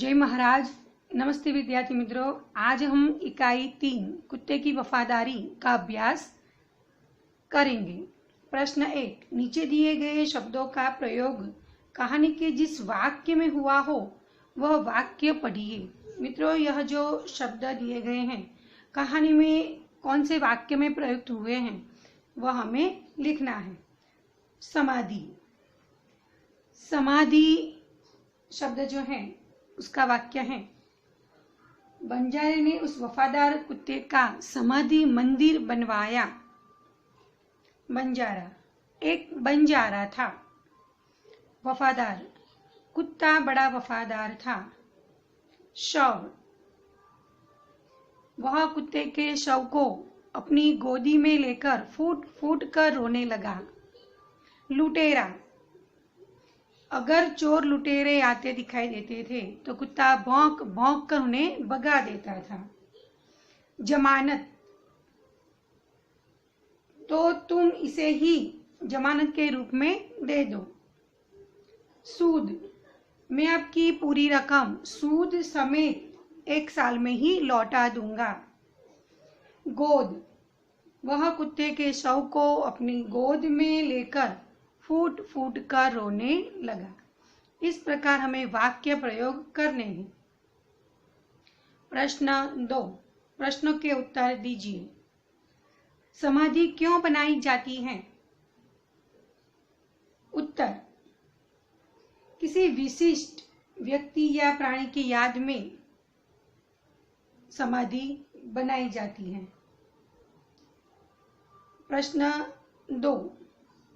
जय महाराज। नमस्ते विद्यार्थी मित्रों, आज हम इकाई 3 कुत्ते की वफादारी का अभ्यास करेंगे। प्रश्न 1, नीचे दिए गए शब्दों का प्रयोग कहानी के जिस वाक्य में हुआ हो वह वाक्य पढ़िए। मित्रों, यह जो शब्द दिए गए हैं कहानी में कौन से वाक्य में प्रयुक्त हुए हैं वह हमें लिखना है। समाधि, समाधि शब्द जो है उसका वाक्य है, बंजारे ने उस वफादार कुत्ते का समाधि मंदिर बनवाया। बंजारा, एक बंजारा था। वफादार, कुत्ता बड़ा वफादार था। शव, वह कुत्ते के शव को अपनी गोदी में लेकर फूट फूट कर रोने लगा। लुटेरा, अगर चोर लुटेरे आते दिखाई देते थे तो कुत्ता भौंक भौंक कर उन्हें भगा देता था। जमानत, तो तुम इसे ही जमानत के रूप में दे दो। सूद, मैं आपकी पूरी रकम सूद समेत 1 साल में ही लौटा दूंगा। गोद, वह कुत्ते के शव को अपनी गोद में लेकर फूट फूट कर रोने लगा। इस प्रकार हमें वाक्य प्रयोग करने हैं। प्रश्न 2, प्रश्नों के उत्तर दीजिए। समाधि क्यों बनाई जाती है? उत्तर, किसी विशिष्ट व्यक्ति या प्राणी की याद में समाधि बनाई जाती है। प्रश्न 2,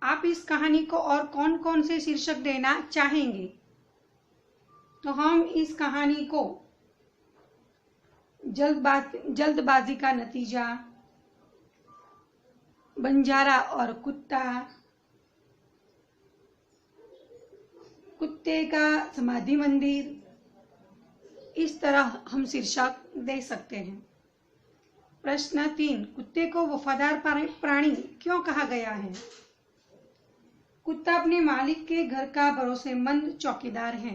आप इस कहानी को और कौन कौन से शीर्षक देना चाहेंगे? तो हम इस कहानी को जल्दबाजी का नतीजा, बंजारा और कुत्ता, कुत्ते का समाधि मंदिर, इस तरह हम शीर्षक दे सकते हैं। प्रश्न 3, कुत्ते को वफादार प्राणी क्यों कहा गया है? कुत्ता अपने मालिक के घर का भरोसेमंद चौकीदार है।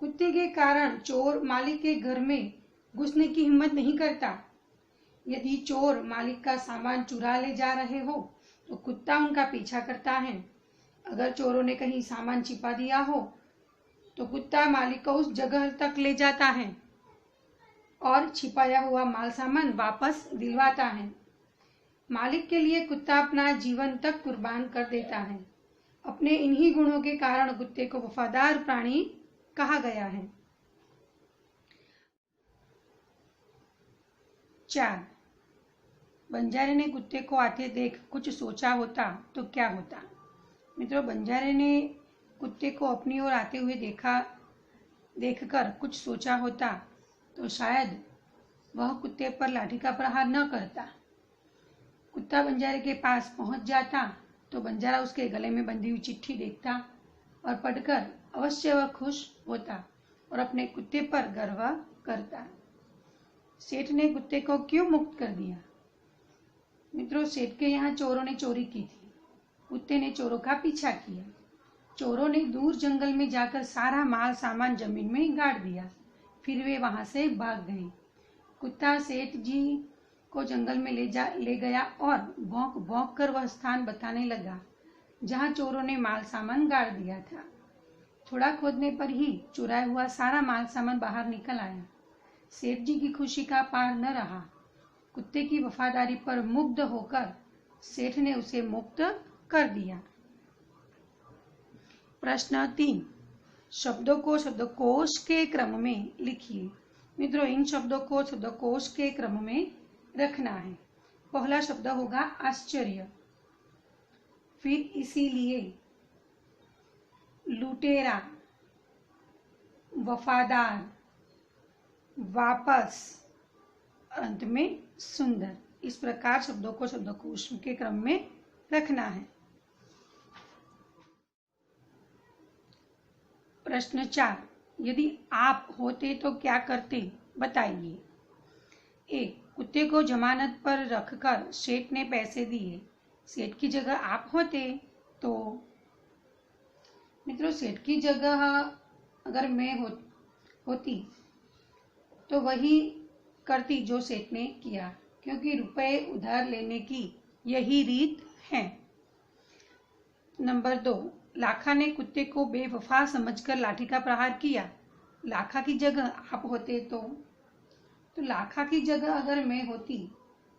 कुत्ते के कारण चोर मालिक के घर में घुसने की हिम्मत नहीं करता। यदि चोर मालिक का सामान चुरा ले जा रहे हो तो कुत्ता उनका पीछा करता है। अगर चोरों ने कहीं सामान छिपा दिया हो तो कुत्ता मालिक को उस जगह तक ले जाता है और छिपाया हुआ माल सामान वापस दिलवाता है। मालिक के लिए कुत्ता अपना जीवन तक कुर्बान कर देता है। अपने इन्हीं गुणों के कारण कुत्ते को वफादार प्राणी कहा गया है। 4, बंजारे ने कुत्ते को आते देख कुछ सोचा होता तो क्या होता? मित्रों, बंजारे ने कुत्ते को अपनी ओर आते हुए देखकर कुछ सोचा होता तो शायद वह कुत्ते पर लाठी का प्रहार न करता। कुत्ता बंजारे के पास पहुंच जाता तो बंजारा उसके गले में बंधी हुई चिट्ठी देखता और पढ़कर अवश्य वह खुश होता और अपने कुत्ते पर गर्व करता। सेठ ने कुत्ते को क्यों मुक्त कर दिया? मित्रों, सेठ के यहाँ चोरों ने चोरी की थी। कुत्ते ने चोरों का पीछा किया। चोरों ने दूर जंगल में जाकर सारा माल सामान जमीन में गाड़ दिया। फिर वे वहां से भाग गए। कुत्ता सेठ जी को जंगल में ले गया और भौंक भौंक कर वह स्थान बताने लगा जहां चोरों ने माल सामान गाड़ दिया था। थोड़ा खोदने पर ही चुराया हुआ सारा माल सामान बाहर निकल आया। सेठ जी की खुशी का पार न रहा। कुत्ते की वफादारी पर मुग्ध होकर सेठ ने उसे मुक्त कर दिया। प्रश्न 3, शब्दों को शब्दकोश के क्रम में लिखिए। मित्रों, इन शब्दों को शब्दकोश के क्रम में रखना है। पहला शब्द होगा आश्चर्य, फिर इसीलिए, लुटेरा, वफादार, वापस, अंत में सुंदर। इस प्रकार शब्दों को शब्दकोश के क्रम में रखना है। प्रश्न 4, यदि आप होते तो क्या करते, बताइए। 1, कुत्ते को जमानत पर रखकर सेठ ने पैसे दिए। सेठ की जगह आप होते तो? मित्रों, सेठ की जगह अगर मैं होती तो वही करती जो सेठ ने किया, क्योंकि रुपए उधार लेने की यही रीत है। नंबर 2, लाखा ने कुत्ते को बेवफा समझकर लाठी का प्रहार किया। लाखा की जगह आप होते तो लाखा की जगह अगर मैं होती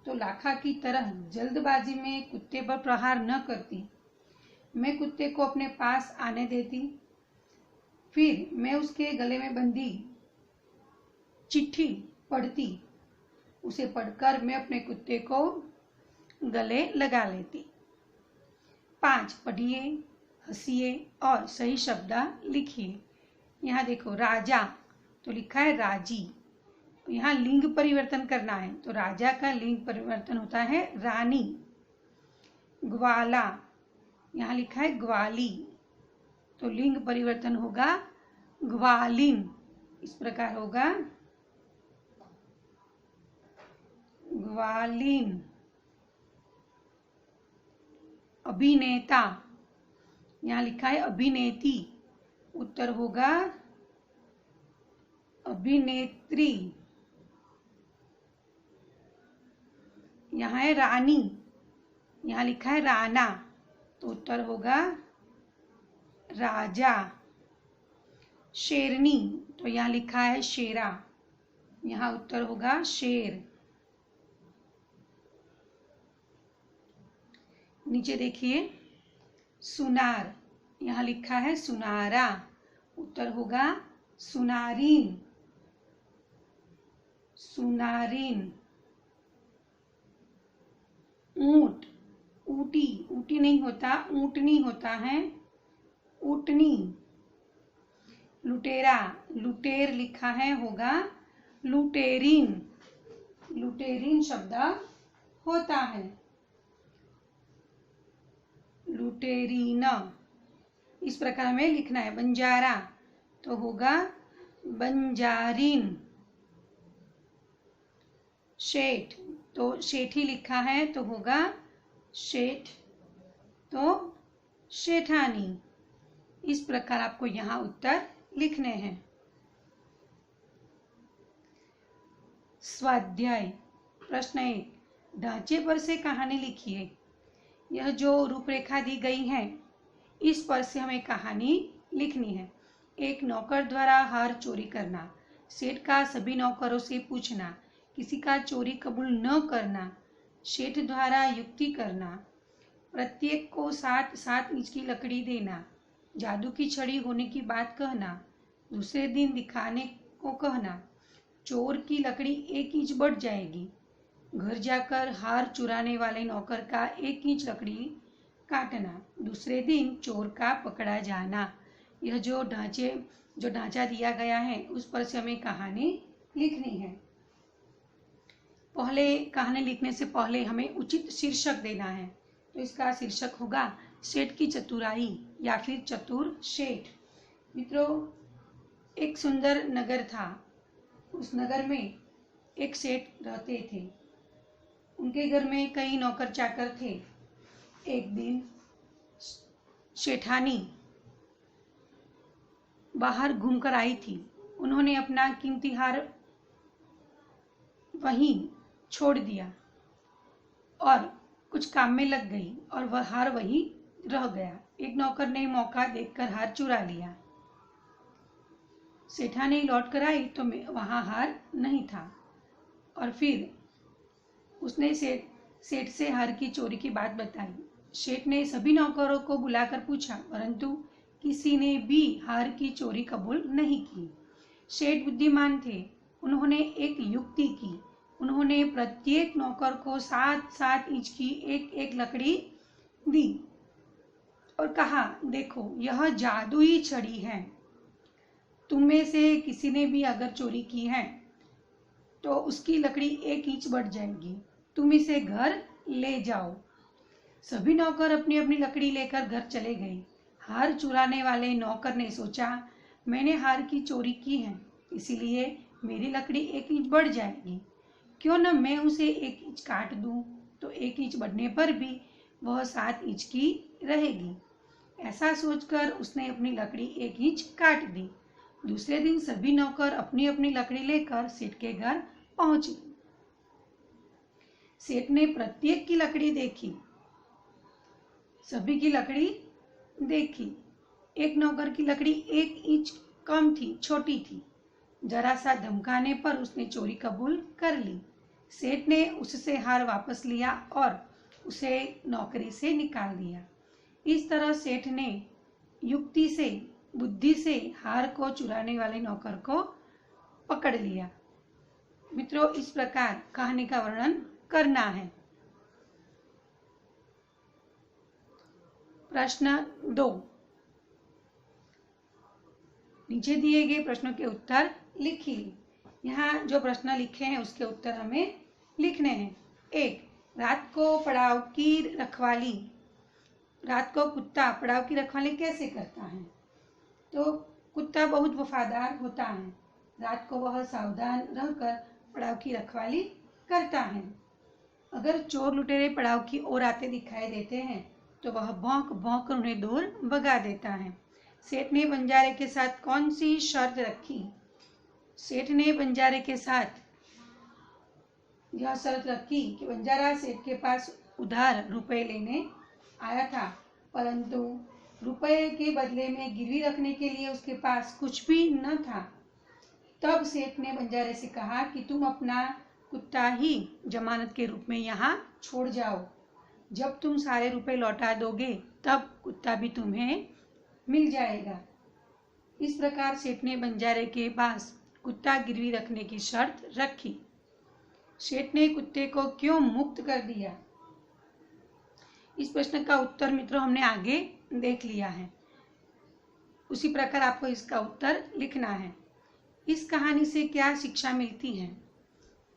तो लाखा की तरह जल्दबाजी में कुत्ते पर प्रहार न करती। मैं कुत्ते को अपने पास आने देती, फिर मैं उसके गले में बंधी चिट्ठी पढ़ती, उसे पढ़कर मैं अपने कुत्ते को गले लगा लेती। 5, पढ़िए, हंसिए और सही शब्द लिखिए। यहाँ देखो राजा तो लिखा है राजी, यहाँ लिंग परिवर्तन करना है तो राजा का लिंग परिवर्तन होता है रानी। ग्वाला, यहाँ लिखा है ग्वाली तो लिंग परिवर्तन होगा ग्वालिन। इस प्रकार होगा ग्वालिन। अभिनेता, यहाँ लिखा है अभिनेती, उत्तर होगा अभिनेत्री। यहाँ है रानी, यहाँ लिखा है राणा तो उत्तर होगा राजा। शेरनी तो यहाँ लिखा है शेरा, यहाँ उत्तर होगा शेर। नीचे देखिए सुनार, यहाँ लिखा है सुनारा, उत्तर होगा सुनारीन। सुनारीन। ऊंट, ऊटी, ऊटी नहीं होता, ऊंटनी होता है, ऊंटनी। लुटेरा, लुटेर लिखा है होगा लुटेरिन, लुटेरिन शब्द होता है। लुटेरीना, इस प्रकार हमें लिखना है। बंजारा तो होगा बंजारिन। शेठ तो शेठी लिखा है तो होगा शेठ तो शेठानी। इस प्रकार आपको यहाँ उत्तर लिखने हैं। स्वाध्याय प्रश्न 1, ढांचे पर से कहानी लिखिए। यह जो रूपरेखा दी गई है इस पर से हमें कहानी लिखनी है। एक नौकर द्वारा हार चोरी करना, सेठ का सभी नौकरों से पूछना, किसी का चोरी कबूल न करना, सेठ द्वारा युक्ति करना, प्रत्येक को 7-7 इंच की लकड़ी देना, जादू की छड़ी होने की बात कहना, दूसरे दिन दिखाने को कहना, चोर की लकड़ी 1 इंच बढ़ जाएगी, घर जाकर हार चुराने वाले नौकर का 1 इंच लकड़ी काटना, दूसरे दिन चोर का पकड़ा जाना। यह जो ढांचा दिया गया है उस पर से हमें कहानी लिखनी है। पहले कहानी लिखने से पहले हमें उचित शीर्षक देना है, तो इसका शीर्षक होगा सेठ की चतुराई या फिर चतुर सेठ। मित्रों, एक सुंदर नगर था, उस नगर में एक सेठ रहते थे। उनके घर में कई नौकर चाकर थे। एक दिन सेठानी बाहर घूमकर आई थी। उन्होंने अपना कीमती हार वहीं छोड़ दिया और कुछ काम में लग गई और वह हार वहीं रह गया। एक नौकर ने मौका देखकर हार चुरा लिया। सेठानी लौट कर आई तो वहां हार नहीं था और फिर उसने सेठ से हार की चोरी की बात बताई। सेठ ने सभी नौकरों को बुलाकर पूछा, परंतु किसी ने भी हार की चोरी कबूल नहीं की। सेठ बुद्धिमान थे, उन्होंने एक युक्ति की। उन्होंने प्रत्येक नौकर को 7-7 इंच की एक लकड़ी दी और कहा, देखो यह जादुई छड़ी है। तुम में से किसी ने भी अगर चोरी की है तो उसकी लकड़ी 1 इंच बढ़ जाएगी। तुम इसे घर ले जाओ। सभी नौकर अपनी अपनी लकड़ी लेकर घर चले गए। हार चुराने वाले नौकर ने सोचा, मैंने हार की चोरी की है, इसीलिए मेरी लकड़ी 1 इंच बढ़ जाएगी। क्यों न मैं उसे 1 इंच काट दूं, तो 1 इंच बढ़ने पर भी वह 7 इंच की रहेगी। ऐसा सोचकर उसने अपनी लकड़ी 1 इंच काट दी। दूसरे दिन सभी नौकर अपनी अपनी लकड़ी लेकर सेठ के घर पहुंचे। सेठ ने प्रत्येक की लकड़ी देखी, सभी की लकड़ी देखी। एक नौकर की लकड़ी 1 इंच कम थी, छोटी थी। जरा सा धमकाने पर उसने चोरी कबूल कर ली। सेठ ने उससे हार वापस लिया और उसे नौकरी से निकाल दिया। इस तरह सेठ ने युक्ति से, बुद्धि से हार को चुराने वाले नौकर को पकड़ लिया। मित्रों, इस प्रकार कहानी का वर्णन करना है। प्रश्न 2, नीचे दिए गए प्रश्नों के उत्तर लिखिए। यहाँ जो प्रश्न लिखे हैं उसके उत्तर हमें लिखने हैं। 1, रात को कुत्ता पड़ाव की रखवाली कैसे करता है? तो कुत्ता बहुत वफादार होता है। रात को वह सावधान रहकर पड़ाव की रखवाली करता है। अगर चोर लुटेरे पड़ाव की ओर आते दिखाई देते हैं तो वह भौंक भौंक कर उन्हें दूर भगा देता है। सेठ ने बंजारे के साथ कौन सी शर्त रखी? सेठ ने बंजारे के साथ यह शर्त रखी कि बंजारा सेठ के पास उधार रुपए लेने आया था, परंतु रुपए के बदले में गिरवी रखने के लिए उसके पास कुछ भी न था। तब सेठ ने बंजारे से कहा कि तुम अपना कुत्ता ही जमानत के रूप में यहाँ छोड़ जाओ। जब तुम सारे रुपए लौटा दोगे तब कुत्ता भी तुम्हें मिल जाएगा। इस प्रकार सेठ ने बंजारे के पास कुत्ता गिरवी रखने की शर्त रखी। सेठ ने कुत्ते को क्यों मुक्त कर दिया? इस प्रश्न का उत्तर मित्रों हमने आगे देख लिया है। उसी प्रकार आपको इसका उत्तर लिखना है। इस कहानी से क्या शिक्षा मिलती है?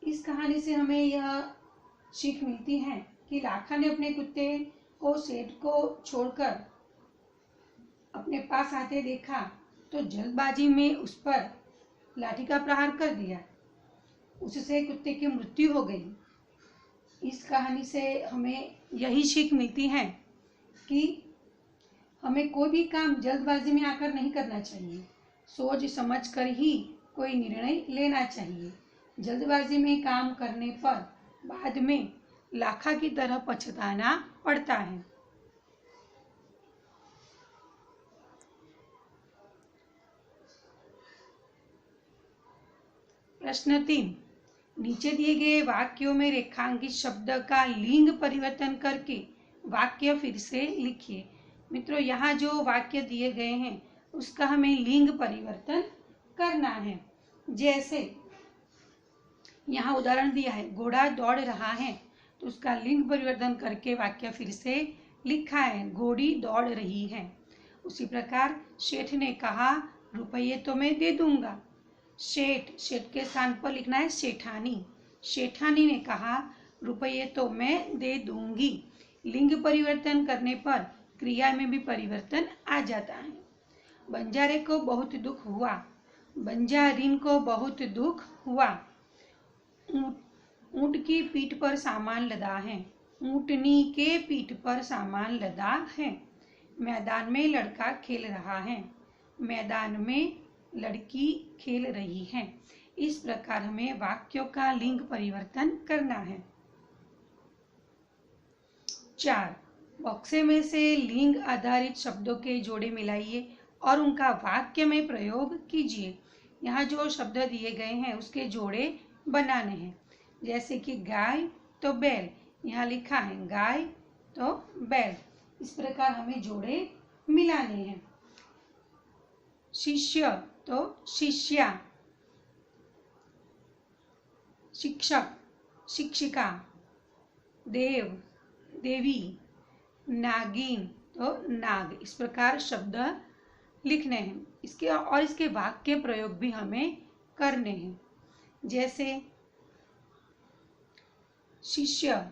इस कहानी से हमें यह सीख मिलती है कि लाखा ने अपने कुत्ते को सेठ को छोड़कर अपने पास आते देखा तो जल्दबाजी में उस पर लाठी का प्रहार कर दिया। उससे कुत्ते की मृत्यु हो गई। इस कहानी से हमें यही सीख मिलती है कि हमें कोई भी काम जल्दबाजी में आकर नहीं करना चाहिए। सोच समझ कर ही कोई निर्णय लेना चाहिए। जल्दबाजी में काम करने पर बाद में लाखा की तरह पछताना पड़ता है। प्रश्न 3, नीचे दिए गए वाक्यों में रेखांकित शब्द का लिंग परिवर्तन करके वाक्य फिर से लिखिए। मित्रों, यहाँ जो वाक्य दिए गए हैं उसका हमें लिंग परिवर्तन करना है। जैसे यहाँ उदाहरण दिया है, घोड़ा दौड़ रहा है, तो उसका लिंग परिवर्तन करके वाक्य फिर से लिखा है, घोड़ी दौड़ रही है। उसी प्रकार सेठ ने कहा, रुपये तो मैं दे दूंगा। सेठ के स्थान पर लिखना है सेठानी। सेठानी ने कहा, रुपये तो मैं दे दूंगी। लिंग परिवर्तन करने पर क्रिया में भी परिवर्तन आ जाता है। बंजारे को बहुत दुख हुआ। बंजारीन को बहुत दुख हुआ। ऊंट की पीठ पर सामान लदा है। ऊंटनी के पीठ पर सामान लदा है। मैदान में लड़का खेल रहा है। मैदान में लड़की खेल रही है। इस प्रकार हमें वाक्यों का लिंग परिवर्तन करना है। 4, बक्से में से लिंग आधारित शब्दों के जोड़े मिलाइए और उनका वाक्य में प्रयोग कीजिए। यहाँ जो शब्द दिए गए हैं उसके जोड़े बनाने हैं। जैसे कि गाय तो बैल, यहाँ लिखा है गाय तो बैल। इस प्रकार हमें जोड़े मिलाने हैं। शिष्य तो शिष्या, शिक्षक शिक्षिका, देव देवी, नागिन तो नाग। इस प्रकार शब्द लिखने हैं। इसके वाक्य प्रयोग भी हमें करने हैं। जैसे शिष्य,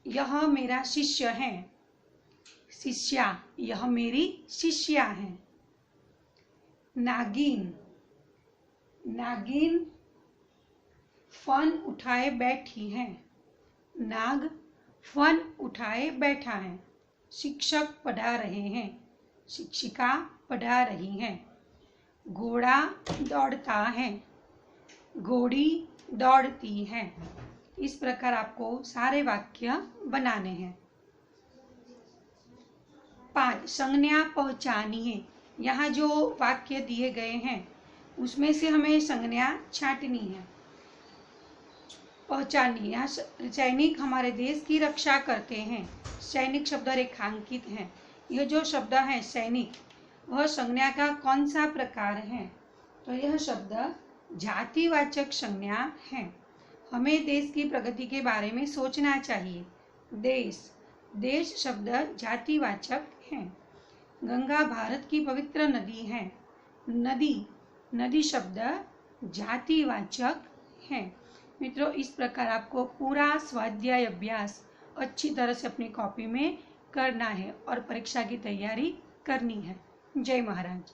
यह मेरा शिष्य है। शिष्या, यह मेरी शिष्या है। नागिन, नागिन फन उठाए बैठी है। नाग फन उठाए बैठा है। शिक्षक पढ़ा रहे हैं। शिक्षिका पढ़ा रही हैं। घोड़ा दौड़ता है, घोड़ी दौड़ती है। इस प्रकार आपको सारे वाक्य बनाने हैं। 5 संज्ञा पहचानिए। यहाँ जो वाक्य दिए गए हैं उसमें से हमें संज्ञा छांटनी है, पहचानिए। यहाँ सैनिक हमारे देश की रक्षा करते हैं, सैनिक शब्द रेखांकित है। यह जो शब्द है सैनिक, वह संज्ञा का कौन सा प्रकार है? तो यह शब्द जातिवाचक संज्ञा है। हमें देश की प्रगति के बारे में सोचना चाहिए। देश, देश शब्द जातिवाचक है। गंगा भारत की पवित्र नदी है। नदी, नदी शब्द जातिवाचक है। मित्रों, इस प्रकार आपको पूरा स्वाध्याय अभ्यास अच्छी तरह से अपनी कॉपी में करना है और परीक्षा की तैयारी करनी है। जय महाराज।